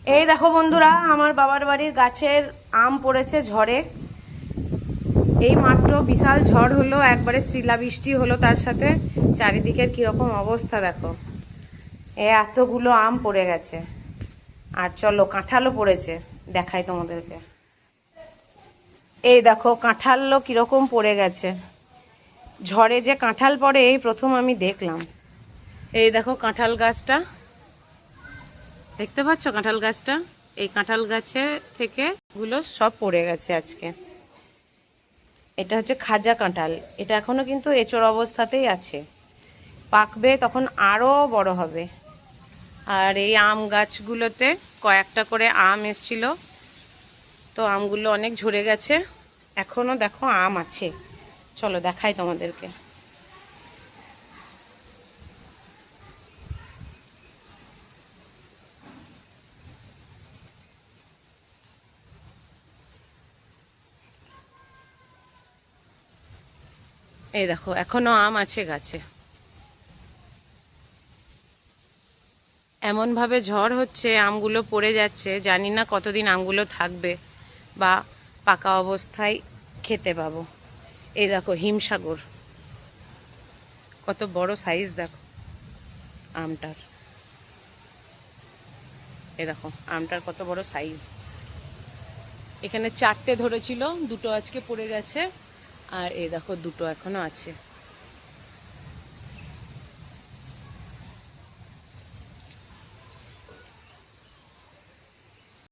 এই দেখো বন্ধুরা, আমার বাবার বাড়ির গাছের আম পড়েছে ঝড়ে। এই মাত্র বিশাল ঝড় হলো, একবারে শিলাবৃষ্টি হলো, তার সাথে চারিদিকের কিরকম অবস্থা দেখো। এতগুলো আম পড়ে গেছে। আর চলো, কাঁঠালও পড়েছে, দেখাই তোমাদেরকে। এই দেখো কাঁঠালও কিরকম পড়ে গেছে। ঝড়ে যে কাঁঠাল পড়ে এই প্রথম আমি দেখলাম। এই দেখো কাঁঠাল গাছটা, দেখতে পাচ্ছ কাঁঠাল গাছটা? এই কাঁঠাল গাছে থেকে গুলো সব পড়ে গেছে আজকে। এটা হচ্ছে খাজা কাঁঠাল। এটা এখনো কিন্তু এঁচড় অবস্থাতেই আছে, পাকবে তখন আরো বড় হবে। আর এই আম গাছগুলোতে কয়েকটা করে আম এসছিল, তো আমগুলো অনেক ঝরে গেছে, এখনো দেখো আম আছে। চলো দেখাই তোমাদেরকে। এই দেখো এখনো আম আছে গাছে। এমনভাবে ঝড় হচ্ছে, আমগুলো পড়ে যাচ্ছে, জানি না কতদিন আমগুলো থাকবে বা পাকা অবস্থায় খেতে পাবো। এই দেখো হিমসাগর, কত বড় সাইজ দেখো আমটার। এই দেখো আমটার কত বড় সাইজ। এখানে 4টে ধরেছিল, 2টো আজকে পড়ে গেছে, আর এই দেখো 2টো এখনো আছে।